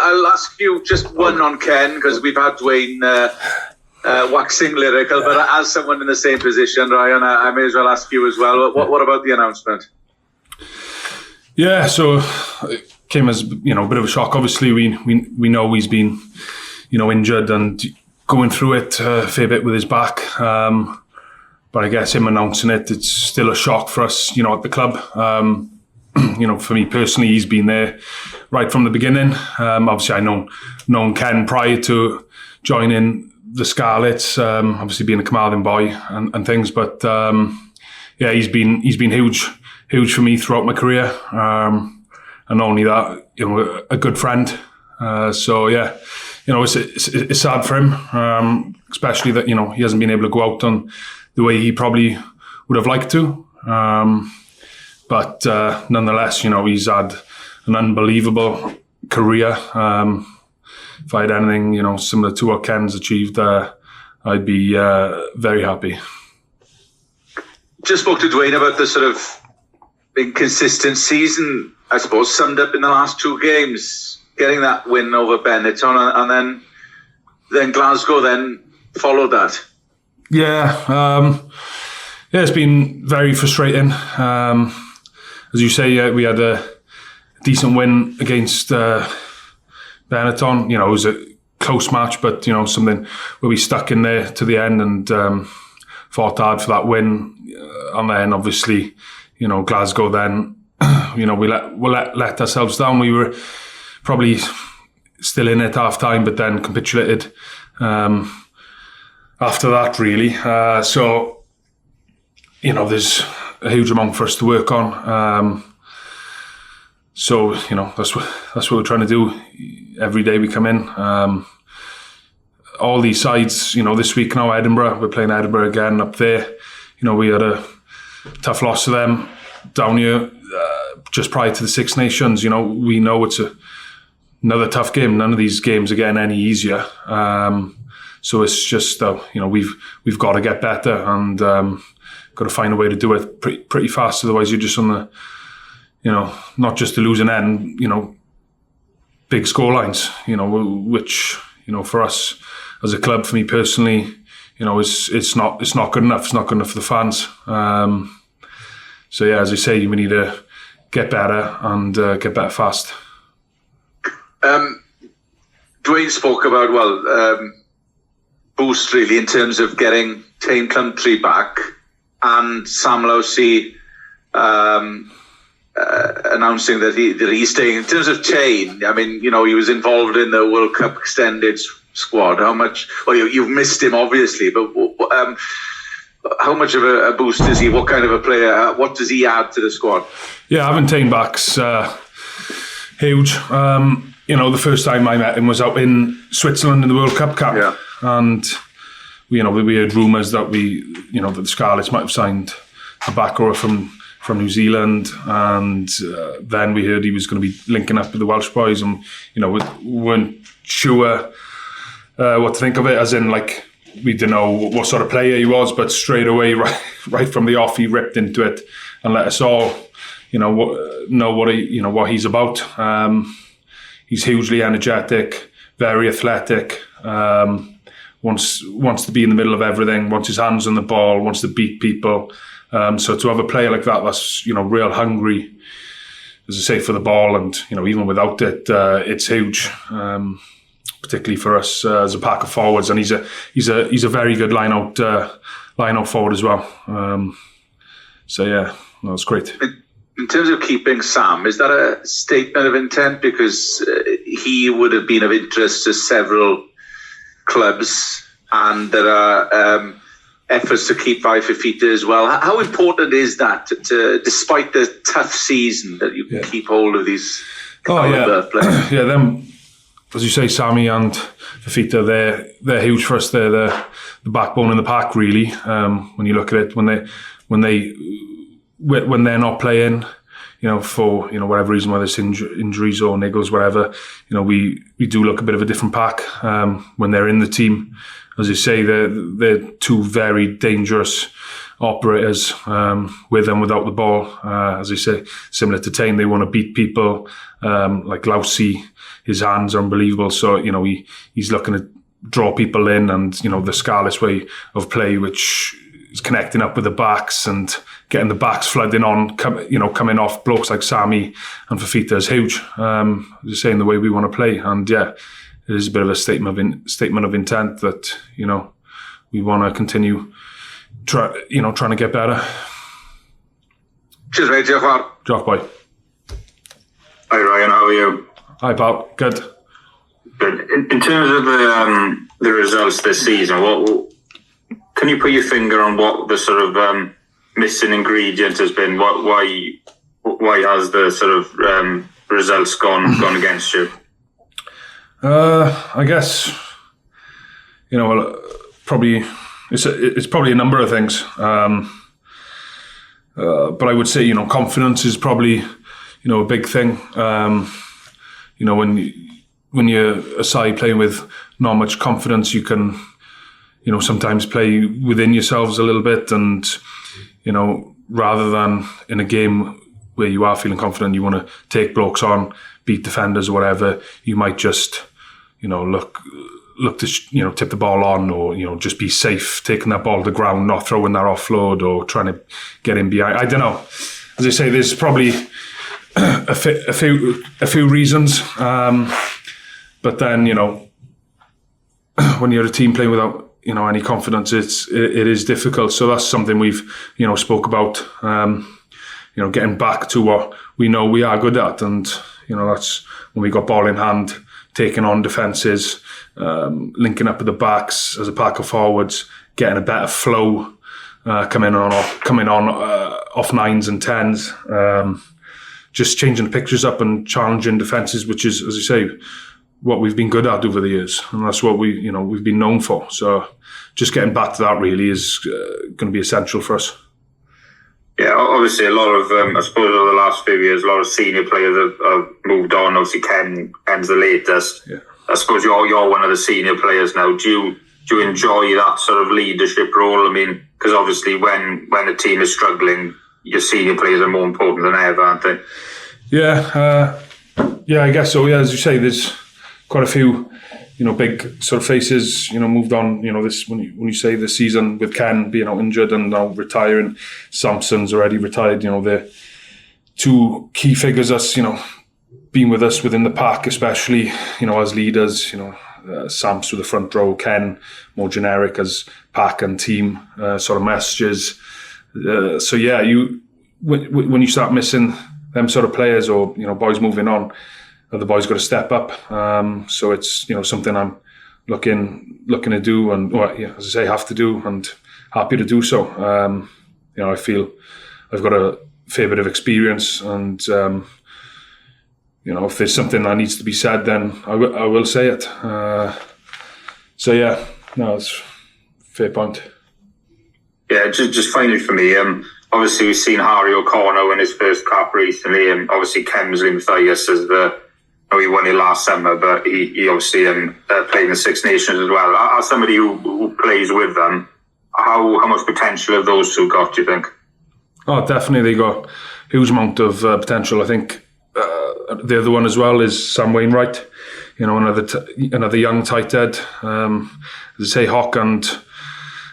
I'll ask you just one on Ken, because we've had Dwayne waxing lyrical, but as someone in the same position, Ryan, I may as well ask you as well. What about the announcement? Yeah, so it came as a bit of a shock. Obviously, we know he's been injured and going through it a fair bit with his back. But I guess him announcing it's still a shock for us, at the club. For me personally, he's been there right from the beginning. Obviously, I known Ken prior to joining the Scarlets. Obviously, being a Carmarthen boy and things, but he's been huge for me throughout my career. And not only that, a good friend. It's sad for him, especially that he hasn't been able to go out on the way he probably would have liked to. But nonetheless, he's had an unbelievable career. If I had anything, similar to what Ken's achieved, I'd be very happy. Just spoke to Dwayne about the sort of inconsistent season, I suppose, summed up in the last two games, getting that win over Benetton, and then Glasgow then followed that. Yeah, it's been very frustrating. As you say, we had a decent win against Benetton. It was a close match, but something where we stuck in there to the end and fought hard for that win. And then obviously, Glasgow. Then we let ourselves down. We were probably still in at half time, but then capitulated after that, really. There's a huge amount for us to work on. That's what we're trying to do every day we come in. All these sides, this week now, Edinburgh, we're playing Edinburgh again up there. We had a tough loss to them down here just prior to the Six Nations. We know it's another tough game. None of these games are getting any easier. So it's just we've got to get better and got to find a way to do it pretty fast. Otherwise, you're just on the not just the losing end. Big score lines. Which for us as a club, for me personally, it's not good enough. It's not good enough for the fans. As I say, we need to get better and get better fast. Dwayne spoke about boost really in terms of getting Tame Country back, and Sam Lowsey announcing that he's staying. In terms of Tame, he was involved in the World Cup extended squad. How much? Well, you've missed him obviously, but how much of a boost is he? What kind of a player? What does he add to the squad? Yeah, having Tame back's huge. The first time I met him was out in Switzerland in the World Cup camp. Yeah. And we heard rumours that that the Scarlets might have signed a back rower from New Zealand, and then we heard he was going to be linking up with the Welsh boys, and we weren't sure what to think of it. As in, we didn't know what sort of player he was, but straight away, right from the off, he ripped into it and let us all, know what he's about. He's hugely energetic, very athletic. Wants to be in the middle of everything. Wants his hands on the ball. Wants to beat people. So to have a player like that, that's real hungry, as I say, for the ball, and even without it, it's huge. Particularly for us as a pack of forwards, and he's a very good line out forward as well. That's great. In terms of keeping Sam, is that a statement of intent? Because he would have been of interest to several clubs, and there are efforts to keep Vai Fifita as well. How important is that, to despite the tough season, that you can keep hold of these players? Yeah, them, as you say, Sammy and Fifita, they're huge for us. They're the backbone in the pack, really. When you look at it, when they're not playing, for whatever reason, whether it's injuries or niggles, whatever, we do look a bit of a different pack when they're in the team. As you say, they're two very dangerous operators, with and without the ball. As I say, similar to Tame, they want to beat people. Like Lowsey his hands are unbelievable. So, he's looking to draw people in, and, the Scarlets way of play, which is connecting up with the backs and getting the backs flooding on, coming off blokes like Sammy and Fafita is huge. Just saying the way we want to play. And yeah, it is a bit of a statement of intent that, we want to continue trying to get better. Cheers, mate. Jock boy. Hi Ryan, how are you? Hi pal, good. Good. In terms of the results this season, what can you put your finger on what the sort of missing ingredient has been? Why has the sort of results gone against you? I guess probably it's probably a number of things. But I would say confidence is probably a big thing. When you're a side playing with not much confidence, you can sometimes play within yourselves a little bit, and rather than in a game where you are feeling confident, you want to take blokes on, beat defenders or whatever, you might just look to tip the ball on, or just be safe taking that ball to the ground, not throwing that offload or trying to get in behind. I don't know. As I say, there's probably a few reasons, but then when you're a team playing without any confidence, it is difficult. So that's something we've spoke about. Getting back to what we know we are good at, and that's when we got ball in hand, taking on defences, linking up with the backs as a pack of forwards, getting a better flow, coming on off 9s and 10s, just changing the pictures up and challenging defences, which is, as I say, what we've been good at over the years, and that's what we've been known for. So just getting back to that really is going to be essential for us. Yeah, obviously a lot of, I suppose over the last few years, a lot of senior players have moved on. Obviously Ken's the latest. Yeah. I suppose you're one of the senior players now. Do you enjoy that sort of leadership role? I mean, because obviously when a team is struggling, your senior players are more important than ever, aren't they? Yeah, I guess so. Yeah, as you say, there's quite a few, big sort of faces, moved on. This when you say this season with Ken being out injured and now retiring, Samson's already retired. They're two key figures that's been with us within the pack, especially as leaders. Samps with the front row, Ken more generic as pack and team sort of messages. So yeah, when you start missing them sort of players, or boys moving on, the boys got to step up. So it's something I'm looking to do, and as I say, have to do, and happy to do so. I feel I've got a fair bit of experience, and if there's something that needs to be said, then I will say it. So yeah, no, it's a fair point. Yeah, just finally for me, obviously we've seen Harry O'Connor win his first cap recently, and obviously Kemsley Mathias he won it last summer, but he obviously played in the Six Nations as well. As somebody who plays with them, how much potential have those two got, do you think? Oh, definitely, they got a huge amount of potential. I think the other one as well is Sam Wainwright, another young tight head. As I say, Hawk and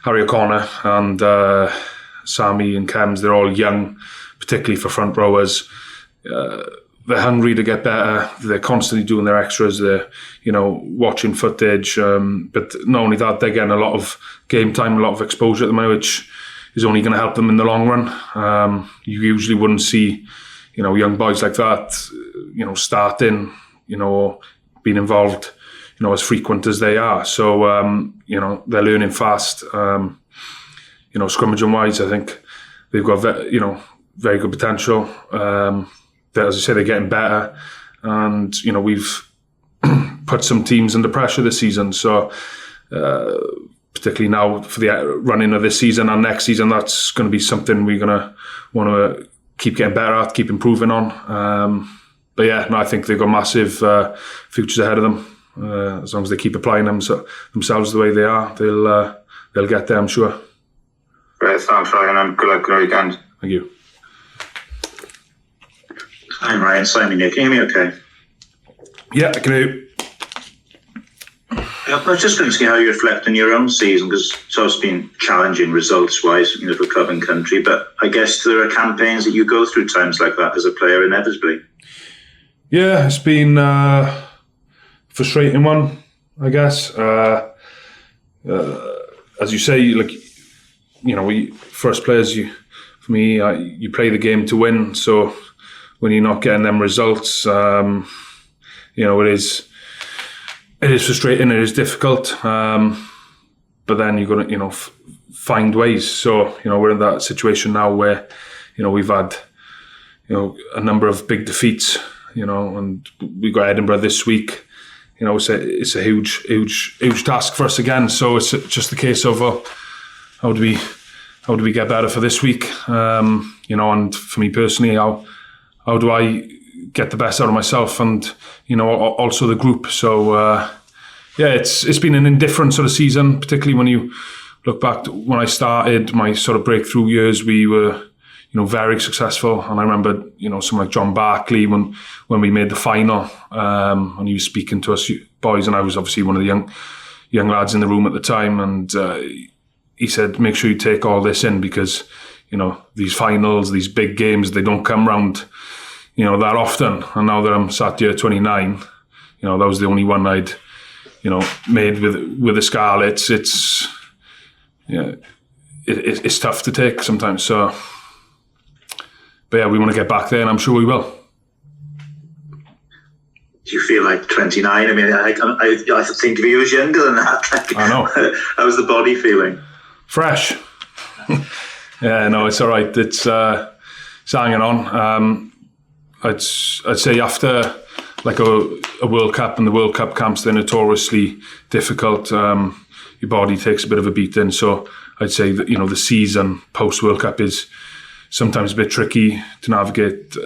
Harry O'Connor and Sammy and Kems, they're all young, particularly for front rowers. They're hungry to get better. They're constantly doing their extras. They're, watching footage. But not only that, they're getting a lot of game time, a lot of exposure at the moment, which is only going to help them in the long run. You usually wouldn't see, young boys like that, starting, or being involved, as frequent as they are. So, they're learning fast. Scrimmaging wise, I think they've got, very good potential. As I say, they're getting better, and we've put some teams under pressure this season. So, particularly now for the running of this season and next season, that's going to be something we're going to want to keep getting better at, keep improving on. But yeah, no, I think they've got massive futures ahead of them. As long as they keep applying themselves the way they are, they'll get there, I'm sure. Great, thanks Ryan, and good luck on the weekend. Thank you. Hi Ryan, Simon here. Can you hear me okay? Yeah, I can hear you. I was just going to see how you reflect on your own season, because it's always been challenging results-wise, for club and country, but I guess there are campaigns that you go through times like that as a player inevitably. Yeah, it's been a frustrating one, I guess. As you say, we first players, you play the game to win, so when you're not getting them results, it is frustrating, it is difficult, but then you're going to, find ways. So, we're in that situation now where, we've had, a number of big defeats, and we got Edinburgh this week. It's a huge task for us again. So it's just a case of how do we get better for this week? And for me personally, how do I get the best out of myself and also the group. So it's been an indifferent sort of season, particularly when you look back to when I started my sort of breakthrough years. We were very successful, and I remember someone like John Barkley when we made the final, and he was speaking to us boys, and I was obviously one of the young lads in the room at the time, and he said, make sure you take all this in, because these finals, these big games, they don't come round that often. And now that I'm sat here 29, that was the only one I'd made with the Scarlets. It's tough to take sometimes. So, but yeah, we want to get back there, and I'm sure we will. Do you feel like 29? I mean, I think of you as younger than that. I know. How's the body feeling? Fresh. Yeah, no, it's all right. It's hanging on. I'd say after like a World Cup, and the World Cup camps, they're notoriously difficult. Your body takes a bit of a beating. So I'd say that, the season post World Cup is sometimes a bit tricky to navigate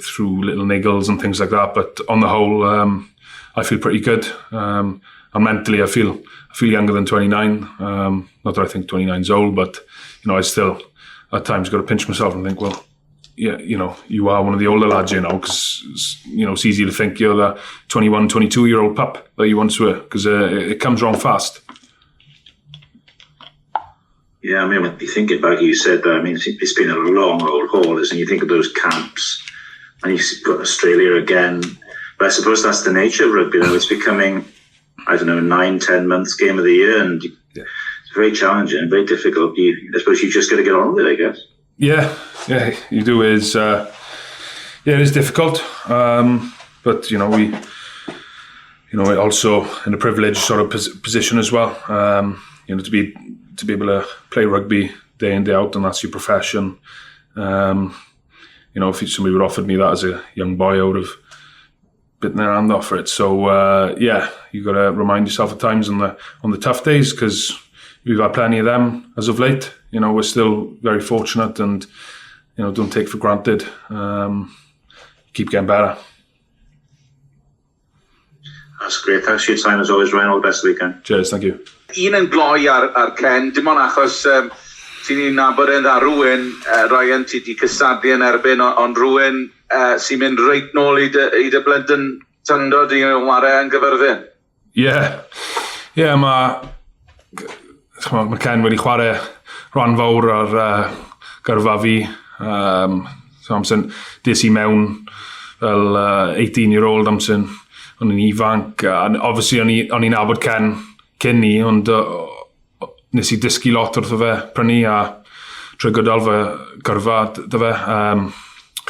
through little niggles and things like that. But on the whole, I feel pretty good. And mentally, I feel younger than 29. Not that I think 29 is old, but I still at times got to pinch myself and think, well, yeah, you are one of the older lads, because it's easy to think you're the 21, 22-year-old pup that you once were, because it comes around fast. Yeah, I mean, when you think about it, you said that, I mean, it's been a long old haul, isn't it? You think of those camps, and you've got Australia again. But I suppose that's the nature of rugby. It's becoming, 9-10 months game of the year, and it's very challenging, very difficult. I suppose you just got to get on with it, I guess. Yeah, you do. It is difficult, but we, also in a privileged sort of position as well. To be able to play rugby day in, day out, and that's your profession. If somebody would offered me that as a young boy, I would have bitten their hand off for it. So you got to remind yourself at times on the tough days, because we've had plenty of them as of late. We're still very fortunate, and don't take for granted. Keep getting better. That's great. Thanks for your time as always, Ryan. All the best weekend. Cheers, thank you. Un yn gloi ar Ken, dim ond achos ti'n ni'n nabod yn dda rhywun, Ryan, ti di cystadlu yn erbyn, ond rhywun sy'n mynd reit nôl i dy blentyn tyndod i ware yn Gyfyrddin. Ie, mae Ken wedi chwarae rhan fawr ar gyrfa fi. So amser des I mewn fel 18-year-old amser o'n i'n ifanc. And obviously o'n i'n nabod Ken cyn ni, ond nes I dysgu lot wrtho fe prynu a trwy gydol fy gyrfa dy fe.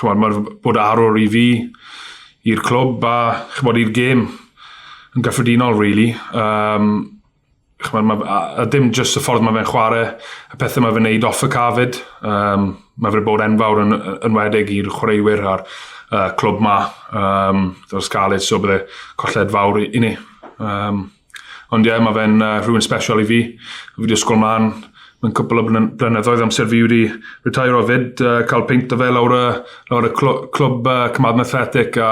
Mae bod arwr I fi i'r clwb a i'r gêm yn gyffredinol, really. A dim just y ffordd mae fe'n chwarae, y pethau mae fe'n neud off y cafyd. Mae fe'n bod enfawr yn wedig i'r chwaraewyr a'r clwb ma, dy'r Scarlets, so bydde colled fawr I ni. Ond mae fe'n rhywun special I fi. Fi wedi ysgol mlaen mewn cwpl o blynyddoedd amser fi wedi retire o fyd, cael peint o fe lawr y clwb Cymadn Athletic, a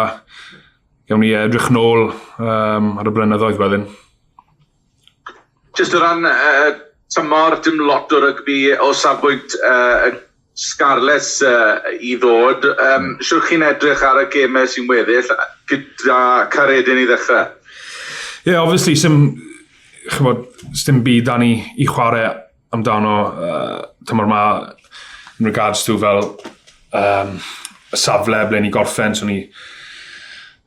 gawn ni edrych nôl ar y blynyddoedd wedyn. Just o ran tymor, dim lot o rygbi o safbwynt Scarlett I ddod. Siwch chi'n edrych ar y gemau sy'n weddill gyda Caredin I ddechrau? Yeah, obviously, sdim byd da ni I chwarae amdano tymor ma in regards to fel y safle ble ni gorffen, so ni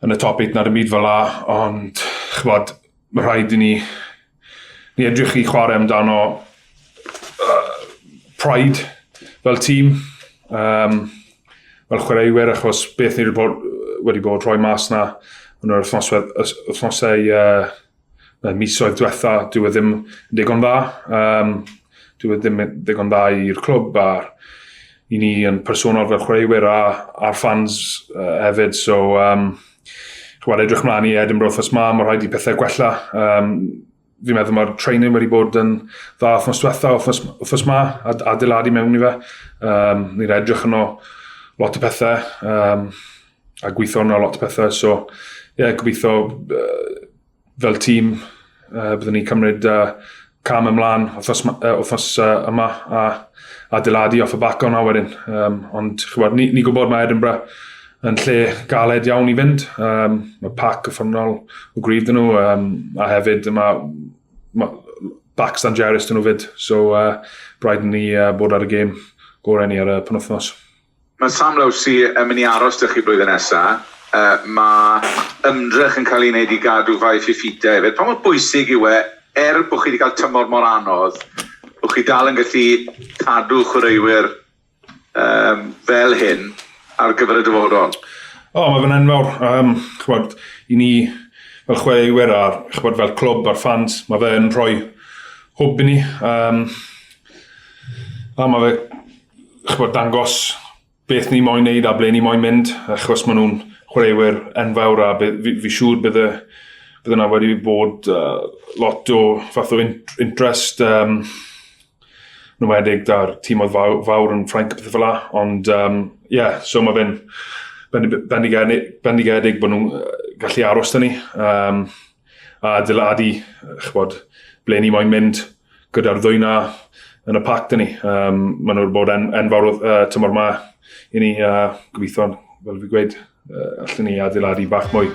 yn y top 8 na'r byd fel la, ond mae rhaid I ni edrych I chwarae amdano pride fel tîm, fel chwaraewyr, achos beth ni wedi bod rhoi mas na yn yr wythnosau misoedd diwetha, dyw e ddim digon dda. Dyw e ddim digon dda i'r clwb a I ni yn personol fel chwaraewyr a'r fans hefyd. So, edrych mlaen I Edinburgh wythnos ma, mae rhaid I pethau gwella. Fi'n meddwl mae'r training wedi bod yn dda wythnos diwetha, wythnos ma, adeiladu mewn I fe. Ni'n edrych yno lot o pethau, a gweithio yno lot o pethau. So, gobeithio fel tîm, byddwn ni'n cymryd cam ymlaen wythnos yma a adeiladu off y bac o'na wedyn. Ond ni gwybod mae Edinburgh yn lle galed iawn I fynd. Mae pac yffernol o gryf dyn nhw, a hefyd mae bac stangerus dyn nhw fyd. So, rhaid ni bod ar y gêm gorau ni ar y penwythnos. Mae Sam Lowsy yn mynd I aros dych chi blwyddyn nesaf. Mae ymdrech yn cael ei wneud I gadw faith I ffitau hefyd. Pa mor bwysig yw bod chi wedi cael tymor mor anodd, bod chi dal yn gallu cadw chwaraewyr fel hyn ar gyfer y dyfodol? Mae fe'n enfawr. I ni fel chwaraewyr a fel clwb a'r fans, mae fe'n rhoi hwb I ni. A mae fe dangos beth ni moyn neud a ble ni moyn mynd, achos maen nhw'n chwaraewyr enfawr a fi siŵr bydd yna wedi bod lot o fath o interest yn wedig da'r tîmoedd fawr yn Ffrainc a pethau fel la, ond so mae fe'n bendigedig bod nhw'n gallu aros dyn ni a adeiladu ble ni moyn mynd gyda'r ddwy na yn y pac dyn ni. Maen nhw'n bod enfawr tymor ma I ni gobeithio, fel fi gweud, allan ni adeiladu bach mwy.